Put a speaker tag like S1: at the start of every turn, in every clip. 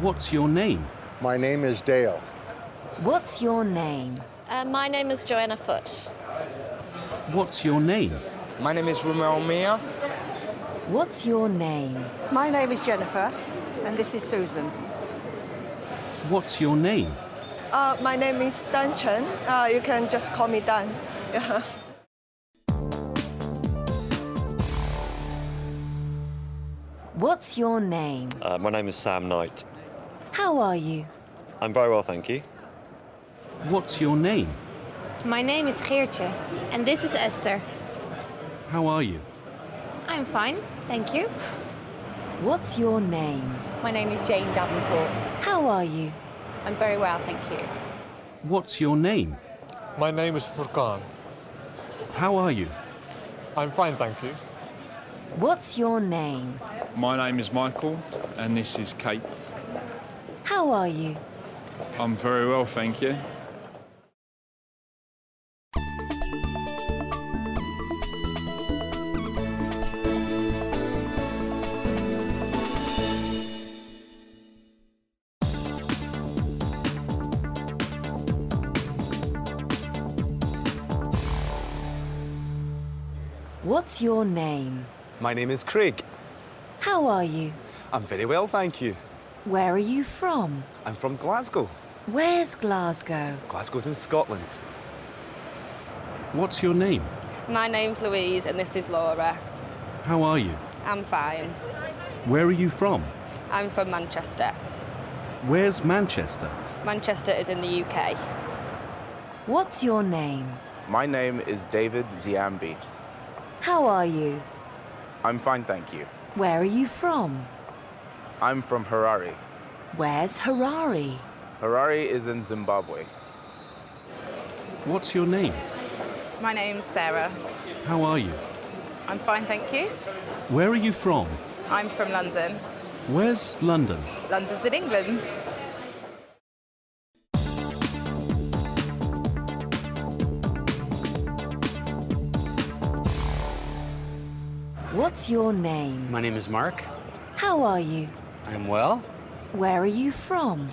S1: What's your name?
S2: My name is Dale.
S3: What's your name?
S4: My name is Joanna Foot.
S1: What's your name?
S5: My name is Romeo Mia.
S3: What's your name?
S6: My name is Jennifer, and this is Susan.
S1: What's your name?
S7: My name is Dan Chen. You can just call me Dan. Yeah.
S3: What's your name?
S8: My name is Sam Knight.
S3: How are you?
S8: I'm very well, thank you.
S1: What's your name?
S9: My name is Geertje, and this is Esther.
S1: How are you?
S9: I'm fine, thank you.
S3: What's your name?
S10: My name is Jane Davenport.
S3: How are you?
S10: I'm very well, thank you.
S1: What's your name?
S11: My name is Furkan.
S1: How are you?
S11: I'm fine, thank you.
S3: What's your name?
S12: My name is Michael, and this is Kate.
S3: How are you?
S12: I'm very well, thank you.
S3: What's your name?
S13: My name is Craig.
S3: How are you?
S13: I'm very well, thank you.
S3: Where are you from?
S13: I'm from Glasgow.
S3: Where's Glasgow?
S13: Glasgow's in Scotland.
S1: What's your name?
S10: My name's Louise, and this is Laura.
S1: How are you?
S10: I'm fine.
S1: Where are you from?
S10: I'm from Manchester.
S1: Where's Manchester?
S10: Manchester is in the UK.
S3: What's your name?
S14: My name is David Ziambi.
S3: How are you?
S14: I'm fine, thank you.
S3: Where are you from?
S14: I'm from Harare.
S3: Where's Harare?
S14: Harare is in Zimbabwe.
S1: What's your name?
S15: My name's Sarah.
S1: How are you?
S15: I'm fine, thank you.
S1: Where are you from?
S15: I'm from London.
S1: Where's London?
S15: London's in England.
S3: What's your name?
S16: My name is Mark.
S3: How are you?
S16: I'm well.
S3: Where are you from?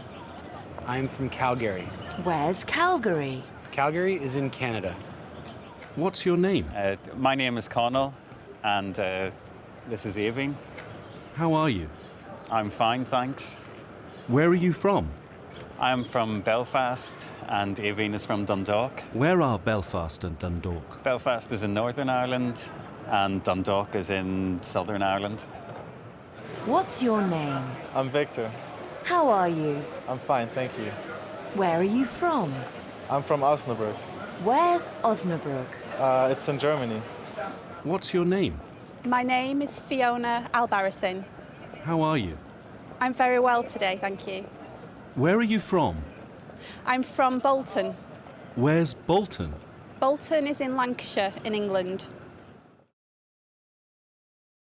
S16: I'm from Calgary.
S3: Where's Calgary?
S16: Calgary is in Canada.
S1: What's your name?
S17: My name is Connell, and this is Aveen.
S1: How are you?
S17: I'm fine, thanks.
S1: Where are you from?
S17: I'm from Belfast, and Aveen is from Dundalk.
S1: Where are Belfast and Dundalk?
S17: Belfast is in Northern Ireland, and Dundalk is in Southern Ireland.
S3: What's your name?
S11: I'm Victor.
S3: How are you?
S11: I'm fine, thank you.
S3: Where are you from?
S11: I'm from Osnabrück.
S3: Where's Osnabrück?
S11: It's in Germany.
S1: What's your name?
S6: My name is Fiona Albarracin.
S1: How are you?
S6: I'm very well today, thank you.
S1: Where are you from?
S6: I'm from Bolton.
S1: Where's Bolton?
S6: Bolton is in Lancashire, in England.